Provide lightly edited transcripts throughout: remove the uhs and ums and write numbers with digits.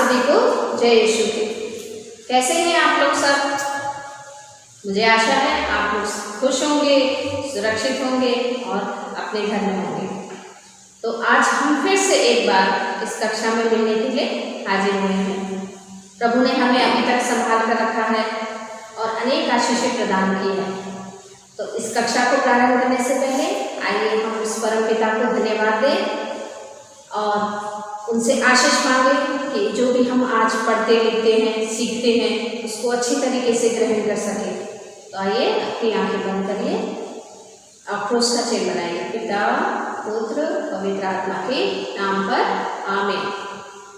सभी को जय यीशु की। कैसे हैं आप लोग सब? मुझे आशा है आप लोग खुश होंगे, सुरक्षित होंगे और अपने घर में होंगे। तो आज हम फिर से एक बार इस कक्षा में मिलने के लिए हाजिर हुए हैं। प्रभु ने हमें अभी तक संभाल कर रखा है और अनेक आशीषें प्रदान की है। तो इस कक्षा को प्रारंभ करने से पहले आइए हम उस परम पिता को धन्यवाद दें और उनसे आशीष मांगे कि जो भी हम आज पढ़ते लिखते हैं, सीखते हैं, उसको अच्छी तरीके से ग्रहण कर सके। तो आइए अपनी आंखें बंद करिए और क्रॉस का चिन्ह बनाइए। पिता, पुत्र, पवित्र आत्मा के नाम पर आमीन।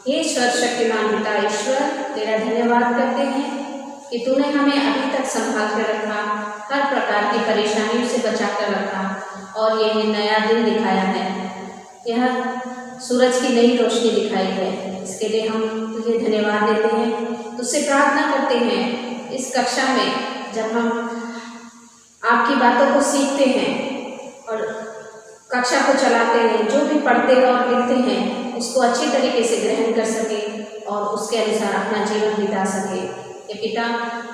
हे सर्वशक्तिमान पिता ईश्वर, तेरा धन्यवाद करते हैं कि तूने हमें अभी तक संभाल कर रखा, हर प्रकार की परेशानियों से बचा कर रखा और ये नया दिन दिखाया है। यह सूरज की नई रोशनी दिखाई है, इसके लिए हम तुझे धन्यवाद देते हैं। तुझसे प्रार्थना करते हैं इस कक्षा में जब हम आपकी बातों को सीखते हैं और कक्षा को चलाते हैं, जो भी पढ़ते हैं और लिखते हैं उसको अच्छी तरीके से ग्रहण कर सके और उसके अनुसार अपना जीवन बिता सके। ये पिता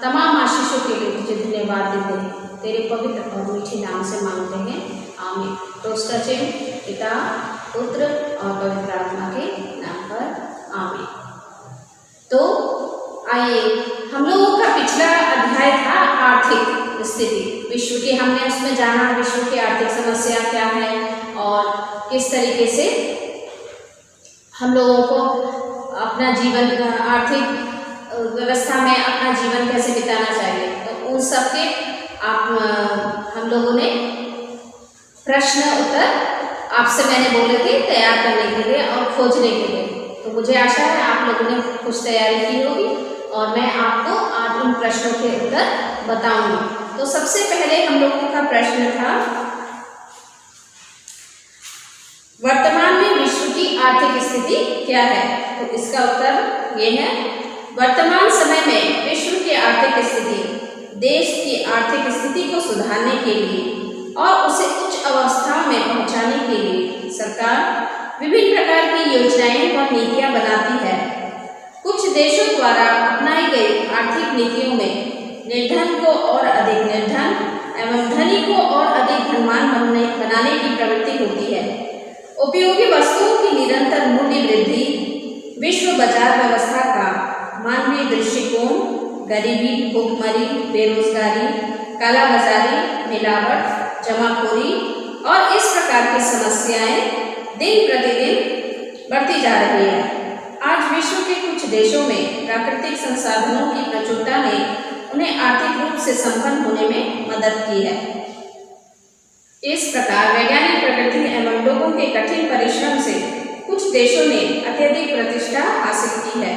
तमाम आशीषों के लिए तुझे धन्यवाद देते हैं, तेरे पवित्र और मीठे नाम से मांगते हैं, आमीन। तो उसका चिन्ह पिता, पुत्र और पवित्र आत्मा के नाम पर आमीन। तो आइए, हम लोगों का पिछला अध्याय था आर्थिक स्थिति विश्व की। हमने उसमें जाना विश्व की आर्थिक समस्या क्या है और किस तरीके से हम लोगों को अपना जीवन आर्थिक व्यवस्था में अपना जीवन कैसे बिताना चाहिए। तो उन सब के हम लोगों ने प्रश्न उत्तर आपसे मैंने बोले थे तैयार करने के लिए और खोजने के लिए। तो मुझे आशा है आप लोगों ने कुछ तैयारी की होगी और मैं आपको आज उन प्रश्नों के उत्तर बताऊंगी। तो सबसे पहले हम लोगों का प्रश्न था, वर्तमान में विश्व की आर्थिक स्थिति क्या है? तो इसका उत्तर ये है, वर्तमान समय में विश्व की आर्थिक स्थिति देश की आर्थिक स्थिति को सुधारने के लिए और उसे उच्च अवस्था में पहुंचाने के लिए सरकार विभिन्न प्रकार की योजनाएं और नीतियां बनाती है। कुछ देशों द्वारा अपनाई गई आर्थिक नीतियों में निर्धन को और अधिक निर्धन एवं धनी को और अधिक धनवान बनाने की प्रवृत्ति होती है। उपयोगी वस्तुओं की निरंतर मूल्य वृद्धि, विश्व बाजार व्यवस्था का मानवीय दृष्टिकोण, गरीबी, भूखमरी, बेरोजगारी, कालाबाजारी, मिलावट, जमाखोरी और इस प्रकार की समस्याएं दिन प्रतिदिन बढ़ती जा रही है। आज विश्व के कुछ देशों में प्राकृतिक संसाधनों की प्रचुरता ने उन्हें आर्थिक रूप से संपन्न होने में मदद की है। इस प्रकार वैज्ञानिक प्रगति एवं लोगों के कठिन परिश्रम से कुछ देशों ने अत्यधिक प्रतिष्ठा हासिल की है।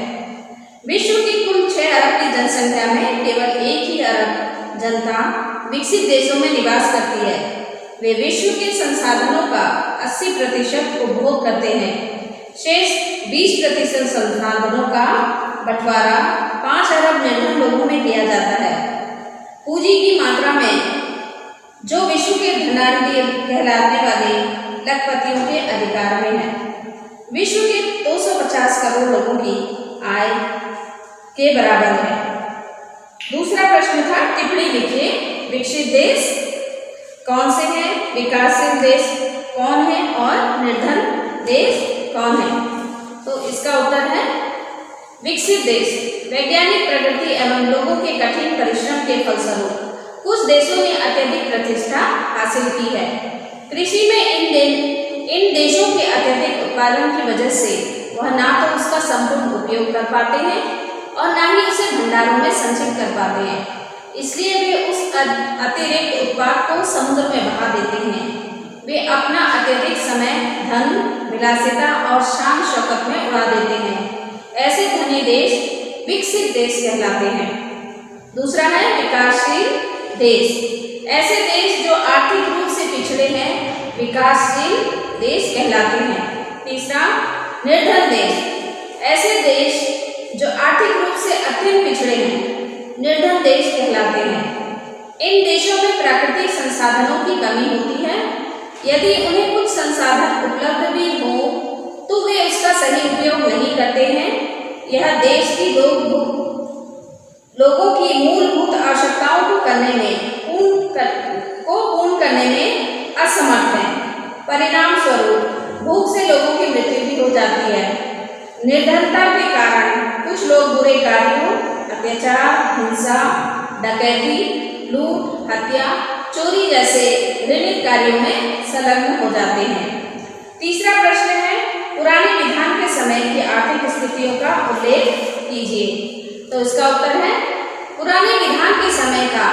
विश्व की कुल 6 अरब की जनसंख्या में केवल 1 ही अरब जनता विकसित देशों में निवास करती है। वे विश्व के संसाधनों का 80% उपभोग करते हैं। शेष 20% संसाधनों का बंटवारा 5 अरब निर्धन लोगों में किया जाता है। पूंजी की मात्रा में जो विश्व के धनाढ्य कहलाने वाले लखपतियों के अधिकार में है। विश्व के 250 करोड़ लोगों की आय के बराबर है। दूसरा प्रश्न था, टिप्पणी लिखिए, विकसित देश कौन से हैं, विकासशील देश कौन है और निर्धन देश कौन है? तो इसका उत्तर है, विकसित देश वैज्ञानिक प्रगति एवं लोगों के कठिन परिश्रम के फलस्वरूप कुछ देशों ने अत्यधिक प्रतिष्ठा हासिल की है। कृषि में इन देशों के अत्यधिक उत्पादन की वजह से वह ना तो उसका संपूर्ण उपयोग कर पाते हैं और ना ही उसे भंडारों में संचित कर पाते हैं। इसलिए वे उस अतिरिक्त उत्पाद को समुद्र में बहा देते हैं। वे अपना अत्यधिक समय धन, विलासिता और शान शौकत में उड़ा देते हैं। ऐसे धनी देश विकसित देश कहलाते हैं। दूसरा है विकासशील देश। ऐसे देश जो आर्थिक रूप से पिछड़े हैं विकासशील देश कहलाते हैं। तीसरा, निर्धन देश। ऐसे देश जो आर्थिक रूप से अत्यंत पिछड़े हैं निर्धन देश कहलाते हैं। इन देशों में प्राकृतिक संसाधनों की कमी होती है। यदि उन्हें कुछ संसाधन उपलब्ध भी हो तो वे उसका सही उपयोग नहीं करते हैं यह देश की लोगों की मूलभूत आवश्यकताओं को पूर्ण करने में असमर्थ है। परिणाम स्वरूप भूख से लोगों की मृत्यु भी हो जाती है। निर्धनता के कारण कुछ लोग बुरे कार्यों, अत्याचार, हिंसा, डकैती, लूट, हत्या, चोरी जैसे घृणित कार्यों में संलग्न हो जाते हैं। तीसरा प्रश्न है, पुराने विधान के समय की आर्थिक स्थितियों का उल्लेख कीजिए। तो इसका उत्तर है, पुराने विधान के समय का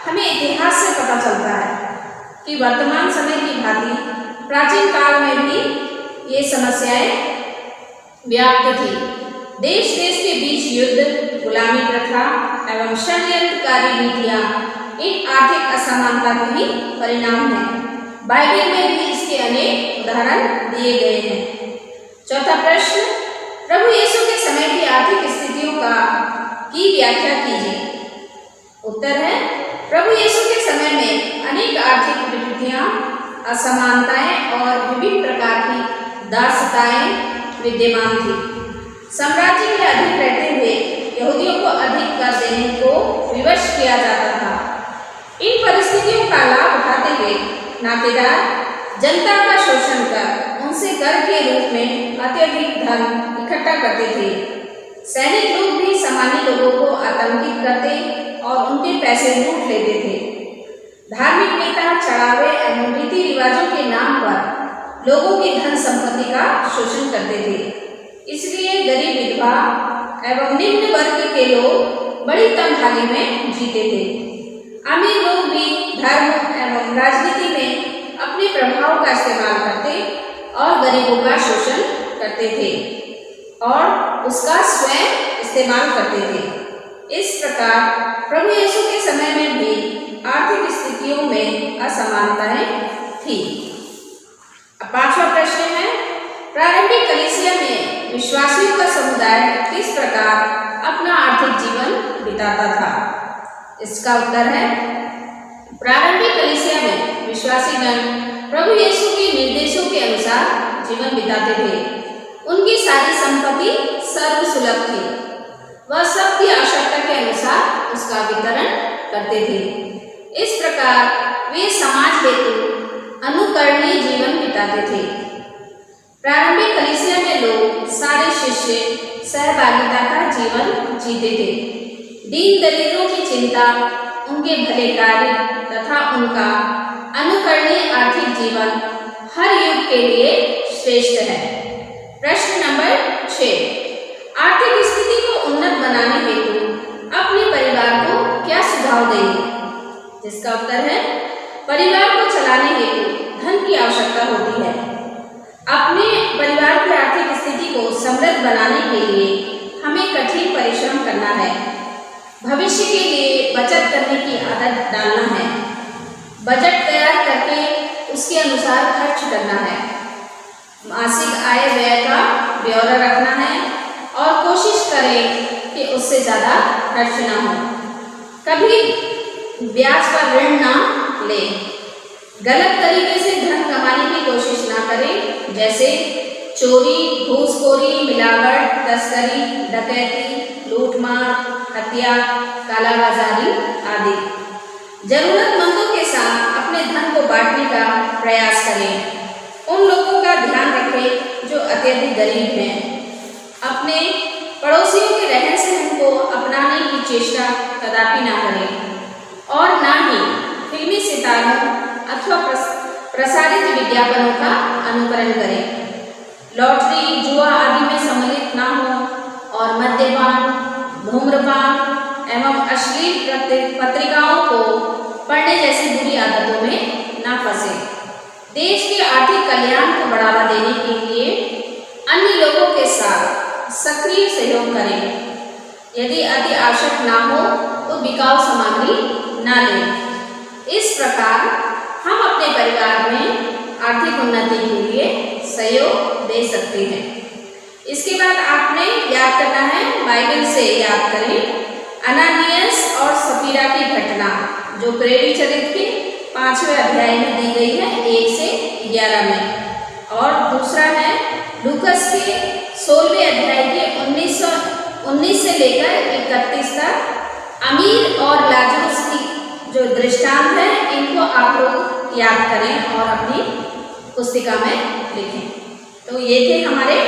हमें इतिहास से पता चलता है कि वर्तमान समय की भांति प्राचीन काल में भी ये समस्याएं व्याप्त थी। देश देश के बीच युद्ध, गुलामी प्रथा एवं षड्यंत्रकारी नीतियां इन आर्थिक असमानता के ही परिणाम हैं। बाइबल में भी इसके अनेक उदाहरण दिए गए हैं। चौथा प्रश्न, प्रभु यीशु के समय की आर्थिक स्थितियों की व्याख्या कीजिए। उत्तर है, प्रभु यीशु के समय में अनेक आर्थिक विकृतियां, असमानताएं और विभिन्न प्रकार की दासताएं विद्यमान थी। साम्राज्य में अधिक रहते हुए यहूदियों को अधिक कर देने को विवश किया जाता था। इन परिस्थितियों का लाभ उठाते हुए नाकेदार जनता का शोषण कर उनसे कर के रूप में अत्यधिक धन इकट्ठा करते थे। सैनिक लोग भी सामान्य लोगों को आतंकित करते और उनके पैसे लूट लेते थे। धार्मिक नेता चढ़ावे एवं रीति रिवाजों के नाम पर लोगों की धन संपत्ति का शोषण करते थे। इसलिए गरीब, विधवा एवं निम्न वर्ग के लोग बड़ी तंगहाली में जीते थे। अमीर लोग भी धर्म एवं राजनीति में अपने प्रभाव का इस्तेमाल करते और गरीबों का शोषण करते थे और उसका स्वयं इस्तेमाल करते थे। इस प्रकार प्रभु यीशु के समय में भी आर्थिक स्थितियों में असमानताएं थी। अब पांचवा प्रश्न है, प्रारंभिक कलीसिया में विश्वासियों का समुदाय किस प्रकार अपना आर्थिक जीवन बिताता था? इसका उत्तर है, प्रारंभिक कलीसिया में विश्वासीगण प्रभु यीशु के निर्देशों के अनुसार जीवन बिताते थे। उनकी सारी संपत्ति सर्वसुलभ थी। वह सबकी आवश्यकता के अनुसार उसका वितरण करते थे। इस प्रकार वे समाज हेतु अनुकरणीय जीवन बिताते थे। प्रारंभिक कलीसिया में लोग सारे शिष्य सहभागिता का जीवन जीते थे। दीन दरिद्रों की चिंता, उनके भले कार्य तथा उनका अनुकरणीय आर्थिक जीवन हर युग के लिए श्रेष्ठ है। प्रश्न नंबर 6, आर्थिक स्थिति को उन्नत बनाने हेतु अपने परिवार को क्या सुझाव देंगे? जिसका उत्तर है, परिवार को चलाने हेतु धन की आवश्यकता होती है। अपने परिवार की आर्थिक स्थिति को समृद्ध बनाने के लिए हमें कठिन परिश्रम करना है। भविष्य के लिए बचत करने की आदत डालना है। बजट तैयार करके उसके अनुसार खर्च करना है। मासिक आय व्यय का ब्यौरा रखना है और कोशिश करें कि उससे ज़्यादा खर्च ना हो। कभी ब्याज पर ऋण ना लें। गलत तरीके से धन कमाने की कोशिश ना करें, जैसे चोरी, घूसखोरी, मिलावट, तस्करी, डकैती, लूटमार, हत्या, कालाबाजारी आदि। जरूरतमंदों के साथ अपने धन को बांटने का प्रयास करें। उन लोगों का ध्यान रखें जो अत्यधिक गरीब हैं। अपने पड़ोसियों के रहन सहन को अपनाने की चेष्टा कदापि ना करें और ना ही फिल्मी सितारों अथवा प्रसारित विज्ञापनों का अनुकरण करें। लॉटरी, जुआ आदि में सम्मिलित ना हो और मद्यपान, धूम्रपान एवं अश्लील पत्रिकाओं को पढ़ने जैसी बुरी आदतों में ना फंसे। देश के आर्थिक कल्याण को बढ़ावा देने के लिए अन्य लोगों के साथ सक्रिय सहयोग करें। यदि अति आवश्यक ना हो तो बिकाऊ सामग्री ना लें। इस प्रकार हम अपने परिवार में आर्थिक उन्नति के लिए सहयोग दे सकते हैं। इसके बाद आपने याद करना है, बाइबल से याद करें अनानियास और सफीरा की घटना, जो प्रेरित चरित्र के 5वें अध्याय में दी गई है 1 से 11 में। और दूसरा है लूकस के 16वें अध्याय के 19 19 से लेकर 31 तक अमीर और लाजरस की जो दृष्टांत है इनको आप लोग याद करें और अपनी पुस्तिका में लिखें। तो ये थे हमारे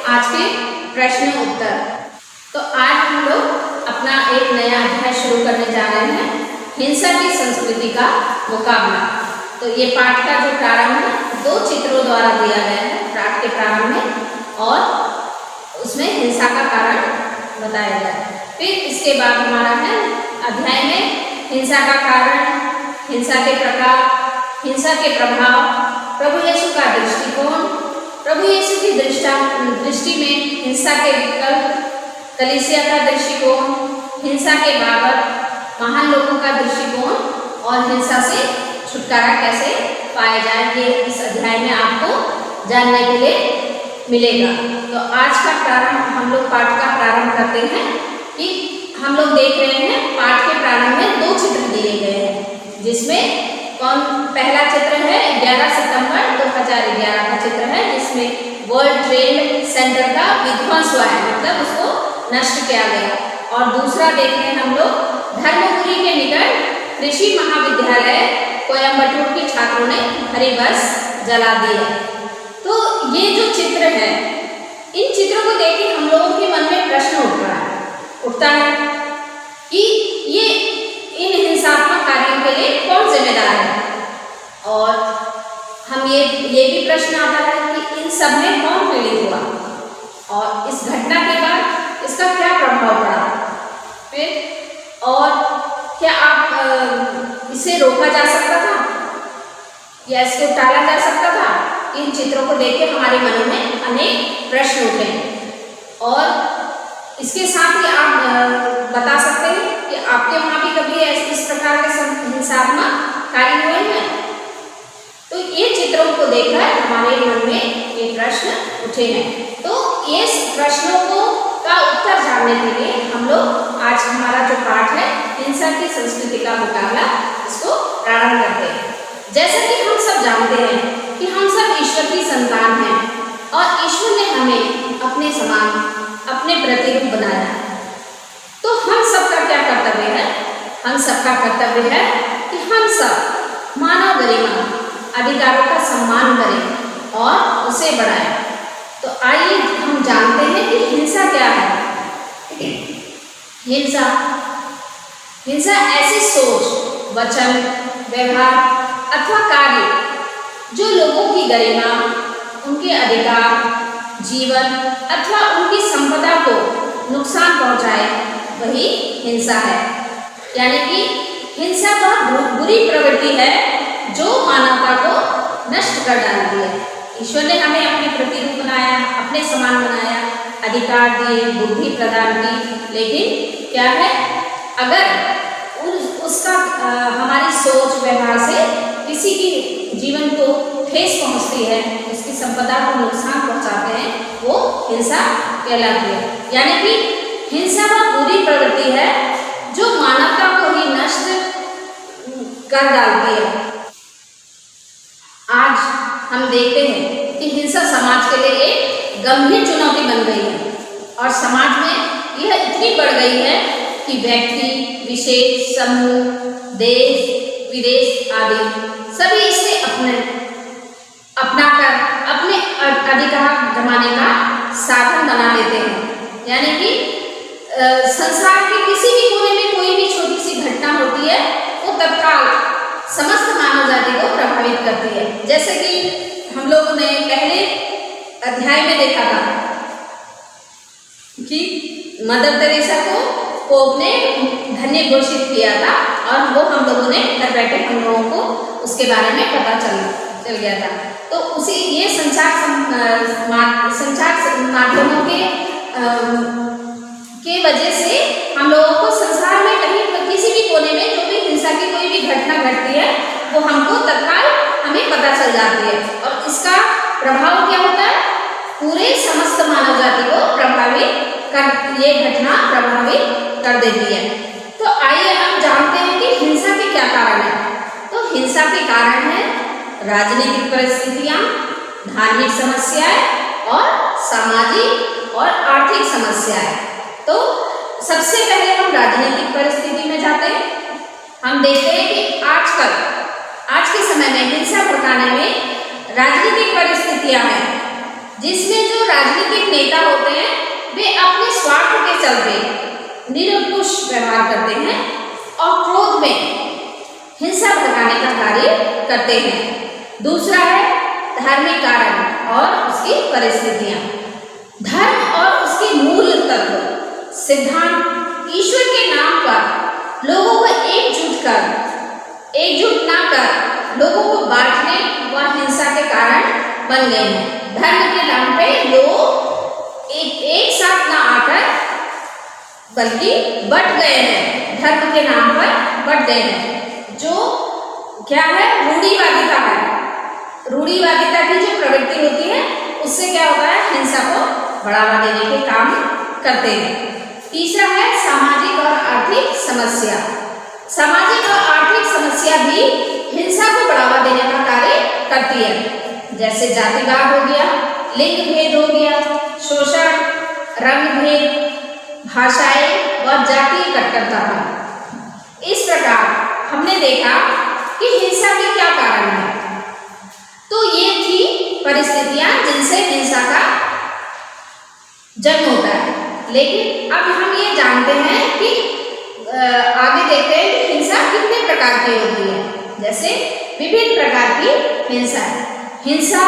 आज के प्रश्न उत्तर। तो आज हम लोग अपना एक नया अध्याय शुरू करने जा रहे हैं, हिंसा की संस्कृति का मुकाबला। तो ये पाठ का जो प्रारंभ है 2 चित्रों द्वारा दिया गया है पाठ के प्रारंभ में, और उसमें हिंसा का कारण बताया गया है। फिर इसके बाद हमारा है अध्याय में हिंसा का कारण, हिंसा के प्रकार, हिंसा के प्रभाव, प्रभु यीशु का दृष्टिकोण, प्रभु यीशु की दृष्टि में हिंसा के विकल्प, कलीसिया का दृष्टिकोण, हिंसा के बाबत महान लोगों का दृष्टिकोण और हिंसा से छुटकारा कैसे पाया जाए, ये इस अध्याय में आपको जानने के लिए मिलेगा। तो आज का प्रारंभ हम लोग पाठ का प्रारंभ करते हैं कि हम लोग देख रहे हैं पाठ के प्रारंभ में 2 चित्र दिए गए हैं, जिसमें पहला चित्र है 11 सितंबर 2011 का चित्र है, जिसमें वर्ल्ड ट्रेड सेंटर का विध्वंस हुआ है, मतलब उसको नष्ट किया गया। और दूसरा देख रहे हैं हम लोग धर्मपुरी के निकट कृषि महाविद्यालय कोयम्बटूर के छात्रों ने हरी बस जला दी है। तो ये जो चित्र है, इन चित्रों को देख के हम लोगों के मन में प्रश्न उठता है कि ये इन हिंसात्मक कार्यों के लिए कौन जिम्मेदार है, और हम ये भी प्रश्न आता है कि इन सब में कौन पीड़ित हुआ, और इस घटना के बाद इसका क्या प्रभाव पड़ा, फिर और क्या आप इसे रोका जा सकता था या इसको टाला जा सकता था। इन चित्रों को देख के हमारे मन में अनेक प्रश्न उठे, और इसके साथ ही आप बता सकते हैं कि आपके वहाँ भी कभी इस प्रकार के हिंसात्मक कार्य हुए हैं। तो ये चित्रों को देखकर हमारे मन में ये प्रश्न उठे हैं। तो इस प्रश्नों का उत्तर जानने के लिए हम लोग आज हमारा जो पाठ है हिंसा की संस्कृति का मुकाबला, इसको प्रारंभ करते हैं। जैसा कि हम सब जानते हैं कि हम सब ईश्वर की संतान हैं, और ईश्वर ने हमें अपने समान, अपने प्रतिरूप बनाया। तो हम सबका क्या कर्तव्य है? हम सबका कर्तव्य है कि हम सब मानव गरिमा, अधिकारों का सम्मान करें और उसे बढ़ाएं। तो आइए हम जानते हैं कि हिंसा क्या है। हिंसा ऐसी सोच, वचन, व्यवहार अथवा कार्य जो लोगों की गरिमा, उनके अधिकार, जीवन अथवा उनकी संपदा को नुकसान पहुंचाए, वही हिंसा है। यानी कि हिंसा वह बुरी प्रवृत्ति है जो मानवता को नष्ट कर डालती है। ईश्वर ने हमें अपने प्रतिरूप बनाया, अपने समान बनाया, अधिकार दिए, बुद्धि प्रदान की, लेकिन क्या है, अगर उसका हमारी सोच व्यवहार से किसी की जीवन को ठेस पहुंचती है, उसकी संपदा को नुकसान पहुंचाते हैं, वो हिंसा कहलाती है। यानी कि हिंसा वह बुरी प्रवृत्ति है जो मानवता को ही नष्ट कर डालती है। आज हम देखते हैं कि हिंसा समाज के लिए एक गंभीर चुनौती बन गई है, और समाज में यह इतनी बढ़ गई है कि व्यक्ति, विशेष, समूह, देश, विदेश आदि सभी इसे अपनाकर अपने अधिकार जमाने का साधन बना लेते हैं। यानी कि संसार के किसी भी कोने में कोई भी छोटी सी घटना होती है, वो तत्काल समस्त मानव जाति को प्रभावित करती है। जैसे कि हम लोगों ने पहले अध्याय में देखा था कि मदर तेरेसा को पोप ने धन्य घोषित किया था, और वो हम लोगों ने घर बैठे हम लोगों को उसके बारे में पता चल गया था। तो उसी ये संचार माध्यमों के वजह से हम लोगों को संसार में कहीं किसी भी कोने में जो भी हिंसा की कोई भी घटना घटती है, वो हमको तत्काल हमें पता चल जाती है, और इसका प्रभाव क्या होता है, पूरे समस्त मानव जाति को ये घटना प्रभावित कर देती है। तो आइए हम जानते हैं कि हिंसा के क्या कारण है। तो हिंसा के कारण है राजनीतिक परिस्थितियां, धार्मिक समस्याएं और सामाजिक और आर्थिक समस्याएं। तो सबसे पहले हम राजनीतिक परिस्थिति में जाते हैं। हम देखते हैं कि आज के समय में हिंसा भड़काने में राजनीतिक परिस्थितियां हैं, जिसमें जो राजनीतिक नेता होते हैं वे अपने स्वार्थ के चलते निरंकुश व्यवहार करते हैं और क्रोध में हिंसा भड़काने का कार्य करते हैं। दूसरा है धार्मिक कारण और उसकी परिस्थितियां। धर्म और उसके मूल तत्व सिद्धांत ईश्वर के नाम पर लोगों को एकजुट ना कर लोगों को बांटने व हिंसा के कारण बन गए हैं। धर्म के नाम पे लोग एक साथ ना आकर बल्कि बट गए हैं, धर्म के नाम पर बट गए हैं, जो क्या है रूढ़िवादिता है। रूढ़िवादिता की जो प्रवृत्ति होती है उससे क्या होता है, हिंसा को बढ़ावा देने के काम करते हैं। तीसरा है सामाजिक और आर्थिक समस्या। सामाजिक और आर्थिक समस्या भी हिंसा को बढ़ावा देने का कार्य करती है, जैसे जातिवाद हो गया, लिंग भेद हो गया, शोषण, रंग भेद, भाषाएं व जातीय कट्टरता। इस प्रकार हमने देखा कि हिंसा के क्या कारण है। तो ये थी परिस्थितियां जिनसे हिंसा का जन्म होता है। लेकिन अब हम ये जानते हैं कि आगे देखते हैं कि हिंसा कितने प्रकार की होती है। जैसे विभिन्न प्रकार की हिंसा है। हिंसा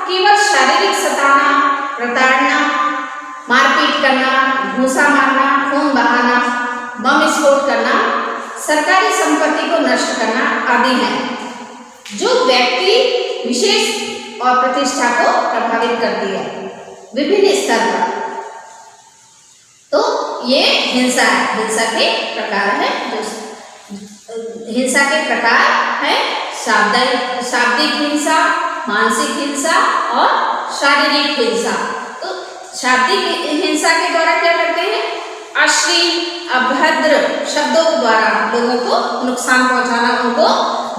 केवल शारीरिक सताना, प्रताड़ना, मारपीट करना, घूसा मारना, खून बहाना, बम विस्फोट करना, सरकारी संपत्ति को नष्ट करना आदि हैं, जो व्यक्ति विशेष और प्रतिष्ठा को प्रभावित करती है विभिन्न स्तर पर। तो ये हिंसा है, हिंसा के प्रकार है। हिंसा के प्रकार है शाब्दिक हिंसा, मानसिक हिंसा और शारीरिक हिंसा। तो शाब्दिक हिंसा के द्वारा क्या करते हैं, अश्लील अभद्र शब्दों के द्वारा लोगों को नुकसान पहुंचाना, उनको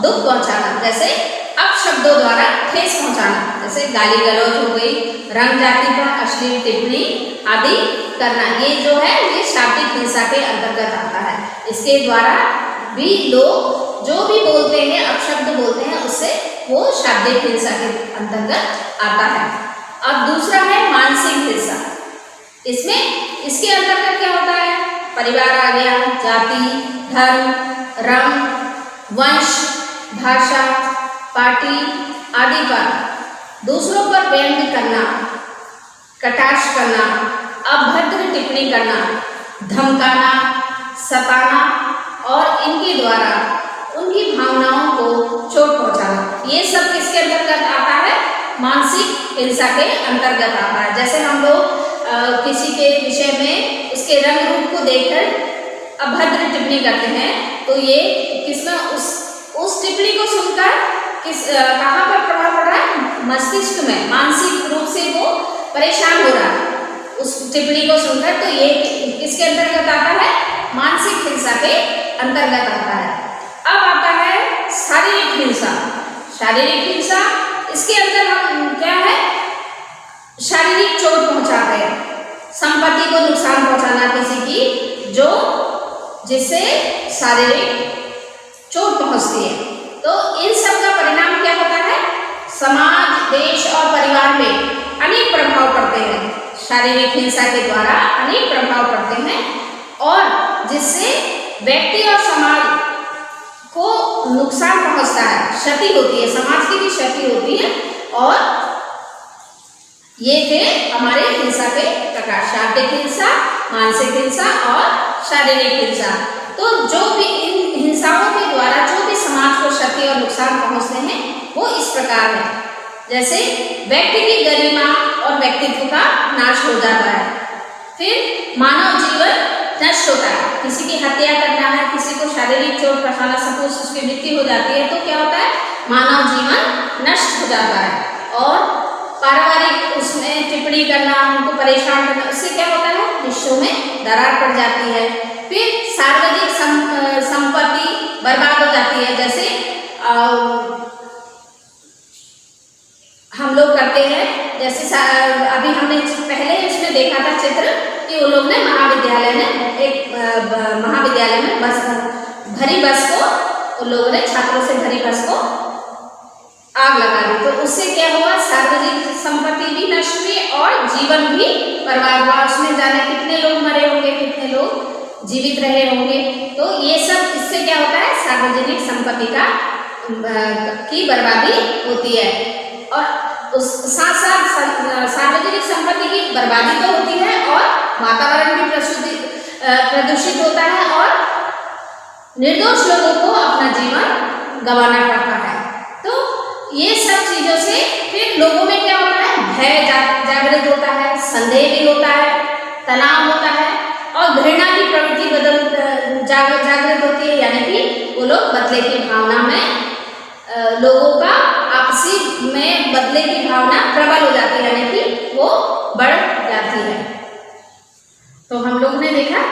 दुख पहुंचाना, जैसे अपशब्दों द्वारा ठेस पहुंचाना, जैसे गाली गलौज हो गई, रंग जाति पर अश्लील टिप्पणी आदि करना। ये जो है ये शाब्दिक हिंसा के अंतर्गत आता है। इसके द्वारा भी लोग जो भी बोलते हैं, अपशब्द बोलते हैं, उससे वो शाब्दिक हिंसा के अंतर्गत आता है। अब दूसरा है मानसिक हिंसा। इसके अंतर्गत क्या होता है, परिवार आ गया, जाति, धर्म, रंग, वंश, भाषा, पार्टी आदि पर दूसरों पर व्यंग्य करना, कटाक्ष करना, अभद्र टिप्पणी करना, धमकाना, सताना और इनके द्वारा उनकी भावनाओं को चोट पहुंचाना। ये सब किसके अंतर्गत आता है, मानसिक हिंसा के अंतर्गत आता है। जैसे हम लोग किसी के विषय में उसके रंग रूप को देखकर अभद्र टिप्पणी करते हैं, तो ये किसमें उस टिप्पणी को सुनकर कहाँ पर प्रभाव पड़ रहा है, मस्तिष्क में, मानसिक रूप से वो परेशान हो रहा है उस टिप्पणी को सुनकर। तो ये किसके अंतर्गत आता है, मानसिक हिंसा के अंतर्गत आता है। अब आता है शारीरिक हिंसा। शारीरिक हिंसा, इसके अंदर हम क्या है, शारीरिक चोट पहुंचाते हैं, संपत्ति को नुकसान पहुंचाना किसी की, जिससे शारीरिक चोट पहुंचती है। तो इन सब का परिणाम क्या होता है, समाज, देश और परिवार में अनेक प्रभाव पड़ते हैं। शारीरिक हिंसा के द्वारा अनेक प्रभाव पड़ते हैं और जिससे व्यक्ति और समाज को नुकसान पहुंचता है, क्षति होती है, समाज की भी क्षति होती है। और ये थे हमारे हिंसा के प्रकार, शाब्दिक हिंसा, मानसिक हिंसा और शारीरिक हिंसा। तो जो भी इन हिंसाओं के द्वारा जो भी समाज को क्षति और नुकसान पहुंचते हैं वो इस प्रकार है। जैसे व्यक्ति की गरिमा और व्यक्तित्व का नाश हो जाता है, फिर मानव जीवन नष्ट होता है, किसी की हत्या करना है, किसी को शारीरिक चोट पहुंचाना, सपोज उसकी मृत्यु हो जाती है, तो क्या होता है, मानव जीवन नष्ट हो जाता है। और पारिवारिक उसमें टिप्पणी करना, उनको परेशान करना, उससे क्या होता है, रिश्तों में दरार पड़ जाती है। फिर सार्वजनिक संपत्ति बर्बाद हो जाती है। जैसे हम लोग करते हैं, जैसे अभी हमने पहले इसमें देखा था चित्र कि वो लोग ने महाविद्यालय में भरी बस को उन लोगों ने छात्रों से भरी बस को आग लगा दी। तो उससे क्या हुआ, सार्वजनिक संपत्ति भी नष्ट हुई और जीवन भी बर्बाद हुआ। उसमें जाने कितने लोग मरे होंगे, कितने लोग जीवित रहे होंगे। तो ये सब इससे क्या होता है, सार्वजनिक संपत्ति की बर्बादी होती है। और उस साथ साथ सार्वजनिक संपत्ति की बर्बादी तो होती है और वातावरण भी प्रदूषित होता है और निर्दोष लोगों को अपना जीवन गंवाना पड़ता है। तो ये सब चीजों से फिर लोगों में क्या होता है, भय जागृत होता है, संदेह भी होता है, तनाव होता है और घृणा की प्रवृत्ति जागृत होती है। यानी कि वो लोग बदले की भावना में, लोगों का आपसी में बदले की भावना प्रबल हो जाती है, यानी कि वो बढ़ जाती है। तो हम लोग ने देखा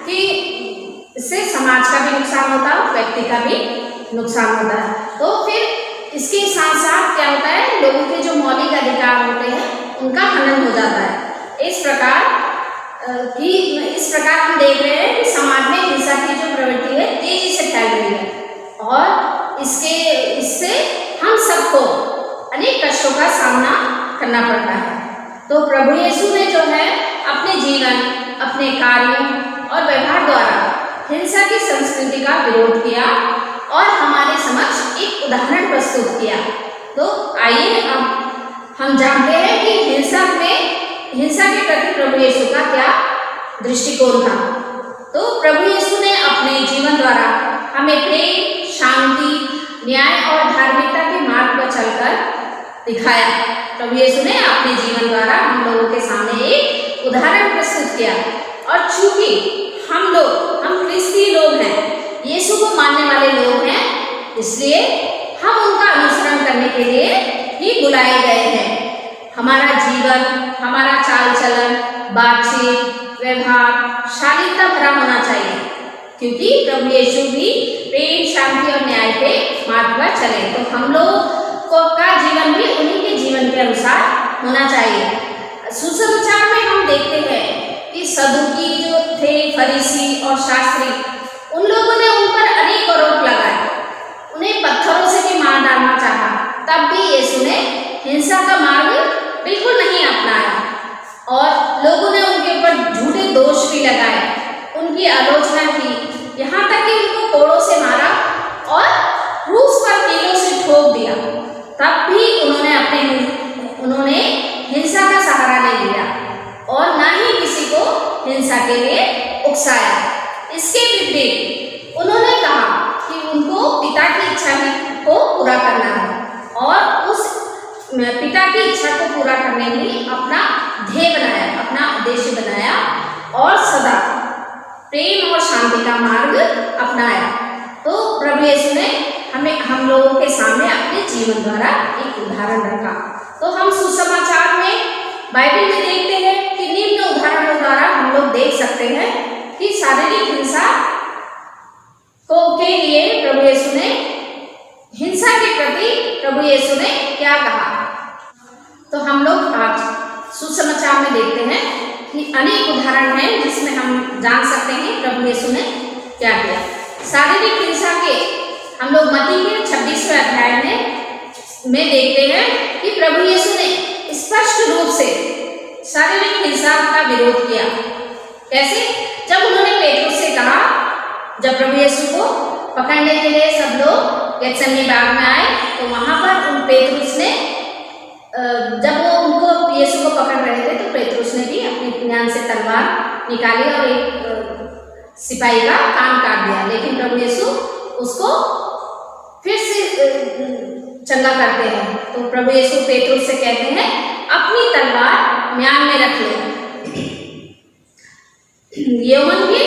कि इससे समाज का भी नुकसान होता है, व्यक्ति का भी नुकसान होता है। तो फिर इसके साथ साथ क्या होता है, लोगों के जो मौलिक अधिकार होते हैं उनका हनन हो जाता है। इस प्रकार हम देख रहे हैं कि समाज में हिंसा की जो प्रवृत्ति है तेजी से फैल रही है और इससे हम सबको अनेक कष्टों का सामना करना पड़ता है। तो प्रभु यीशु ने जो है अपने जीवन, अपने कार्यों और व्यवहार द्वारा हिंसा की संस्कृति का विरोध किया और हमारे समक्ष एक उदाहरण प्रस्तुत किया। तो आइए अब हम जानते हैं कि हिंसा के प्रति प्रभु यीशु का क्या दृष्टिकोण था। तो प्रभु यीशु ने अपने जीवन द्वारा हमें प्रेम, शांति, न्याय और धार्मिकता के मार्ग पर चलकर दिखाया। प्रभु यीशु ने अपने जीवन द्वारा हम लोगों के सामने एक उदाहरण प्रस्तुत किया और चूंकि हम ख्रिस्ती लोग हैं, यीशु को मानने वाले लोग हैं, इसलिए हम उनका अनुसरण करने के लिए ही बुलाए गए हैं। हमारा जीवन, हमारा चाल चलन, बातचीत, व्यवहार शालीनता भरा होना चाहिए, क्योंकि प्रभु यीशु भी प्रेम, शांति और न्याय के मार्ग पर चले। तो हम लोग का जीवन भी उन्हीं के जीवन के अनुसार होना चाहिए। सुसमाचार में हम देखते हैं कि सदुकी जो थे, फरीसी और शास्त्री, उन लोगों ने उन पर अनेक आरोप लगाए, उन्हें पत्थरों से भी मार डालना चाहा, तब भी यीशु ने हिंसा का मार्ग बिल्कुल नहीं अपनाया और लोगों ने उनके ऊपर झूठे दोष भी लगाए, उनकी आलोचना की, यहाँ तक कि उनको कोड़ों से मारा और क्रूस पर कीलों से ठोक दिया। तब भी उन्होंने हिंसा का सहारा नहीं लिया और ना ही किसी को हिंसा के लिए उकसाया। इसके विपरीत उन्होंने कहा कि उनको पिता की इच्छा को पूरा करना है और उस पिता की इच्छा को पूरा करने ही अपना ध्येय बनाया, अपना उद्देश्य बनाया और सदा प्रेम और शांति का मार्ग अपनाया। तो प्रभु यीशु ने हम लोगों के सामने अपने जीवन द्वारा एक उदाहरण रखा। तो हम सुसमाचार में, बाइबल में देखते हैं कि निम्न उदाहरणों द्वारा हम लोग देख सकते हैं कि शारीरिक हिंसा के लिए प्रभु यीशु ने, हिंसा के प्रति प्रभु यीशु ने क्या कहा। तो हम लोग आज सुसमाचार में देखते हैं कि अनेक उदाहरण हैं जिसमें हम जान सकते हैं प्रभु यीशु ने क्या किया। शारीरिक हिंसा के हम लोग मत्ती के 26वें अध्याय में देखते हैं कि प्रभु यीशु ने स्पष्ट रूप से शारीरिक हिंसा का विरोध किया। कैसे? जब उन्होंने पेतरुस से कहा, जब प्रभु यीशु को पकड़ने के लिए सब लोग गेत्सेमनी बाग में आए, तो वहां पर उन पेतरुस ने, जब वो उनको यीशु को पकड़ रहे थे, तो पेतरुस ने भी अपने ज्ञान से तलवार निकाली और एक सिपाही का कान काट दिया। लेकिन प्रभु यीशु उसको फिर से चंगा करते हैं। तो प्रभु यीशु पेतरुस से कहते हैं, अपनी तलवार म्यान में रख लो। यूहन्ना के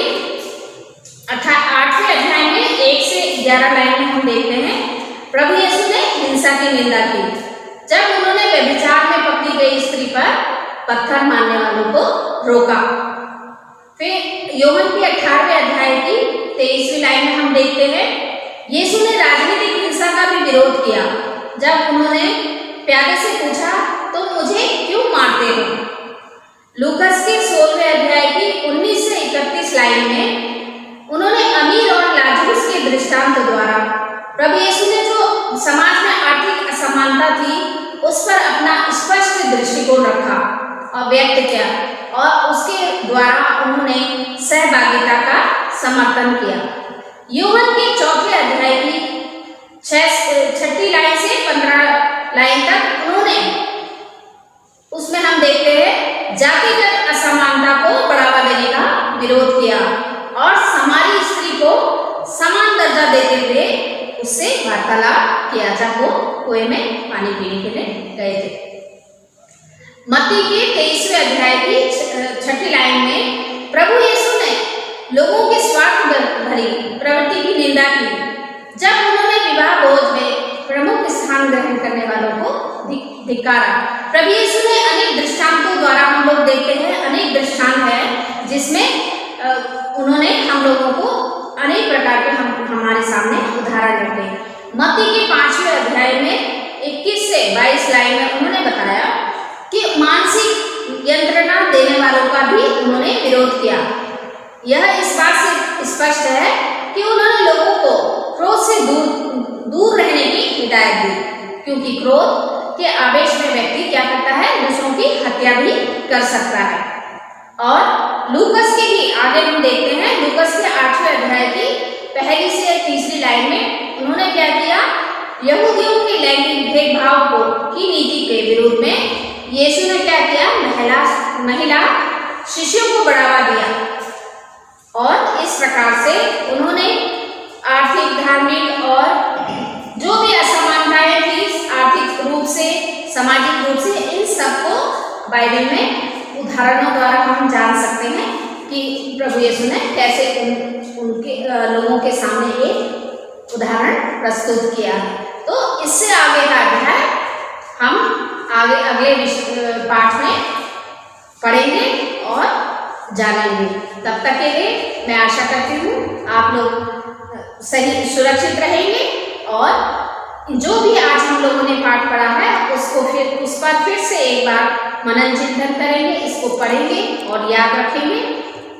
8वें अध्याय में 1 से 11 लाइन में हम देखते हैं, प्रभु यीशु ने हिंसा की निंदा की जब उन्होंने व्यभिचार में पकड़ी गई स्त्री पर पत्थर मारने वालों को रोका। फिर यूहन्ना के 18वें अध्याय की 23वीं लाइन में हम देखते हैं, यीशु ने राजनीतिक हिंसा का भी विरोध किया जब उन्होंने प्यादे से पूछा, तो मुझे क्यों मारते हो। लूकास के 16वें अध्याय की लाइन में उन्होंने अमीर और लाजरूस के दृष्टांत द्वारा प्रभु यीशु ने जो समाज में आर्थिक असमानता थी उस पर अपना स्पष्ट दृष्टिकोण रखा और व्यक्त किया, और उसके द्वारा उन्होंने सहभागिता का समर्थन किया। यूहन्ना के 4 अध्याय की 6 लाइन से 15 लाइन तक उन्होंने उसमें हम देखते हैं जातिगत असमानता को बढ़ावा देने का विरोध किया और समारी स्त्री को समान दर्जा देते हुए उससे वार्तालाप किया जब वो कुएं में पानी पीने के लिए गए थे। मत्ती के 23वें अध्याय की 6 लाइन में प्रभु यीशु ने लोगों के स्वार्थ भरी प्रवृत्ति की निंदा की जब उन्होंने विवाह भोज में प्रमुख स्थान ग्रहण करने वालों को धिक्कारा। प्रभु यीशु ने अनेक दृष्टांतों द्वारा हम लोग देखते हैं, अनेक दृष्टांत है जिसमें उन्होंने हम लोगों को अनेक प्रकार के हमारे सामने उदाहरण रखे हैं। मत्ती के 5वें अध्याय में 21 से 22 लाइन में उन्होंने बताया कि मानसिक यंत्रणा देने वालों का भी उन्होंने विरोध किया। यह इस बात से स्पष्ट है कि उन्होंने लोगों को क्रोध से दूर रहने की हिदायत दी, क्योंकि क्रोध के आवेश में व्यक्ति क्या करता है, दूसरों की हत्या भी कर सकता है। और लूकस के भी आगे हम देखते हैं, लूकस के 8वें अध्याय की 1 से 3 लाइन में उन्होंने क्या किया, यहूदियों के लैंगिक भेदभाव की नीति के विरोध में यीशु ने क्या किया, महिला शिष्यों को बढ़ावा दिया और इस प्रकार से उन्होंने आर्थिक, धार्मिक और जो भी असमानताएं थी आर्थिक रूप से, सामाजिक रूप से, इन सबको बाइबल में उदाहरणों द्वारा हम जान सकते हैं कि प्रभु यीशु ने कैसे उनके लोगों के सामने एक उदाहरण प्रस्तुत किया है। तो इससे आगे का अध्याय हम अगले पाठ में पढ़ेंगे और जानेंगे। तब तक के लिए मैं आशा करती हूँ आप लोग सही सुरक्षित रहेंगे और जो भी आज हम लोगों ने पाठ पढ़ा है उस पर फिर से एक बार मनन चिंतन करेंगे, इसको पढ़ेंगे और याद रखेंगे।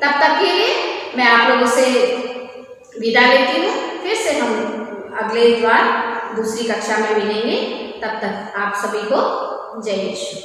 तब तक के लिए मैं आप लोगों से विदा लेती हूँ। फिर से हम अगले बार दूसरी कक्षा में मिलेंगे। तब तक आप सभी को जय यीशु।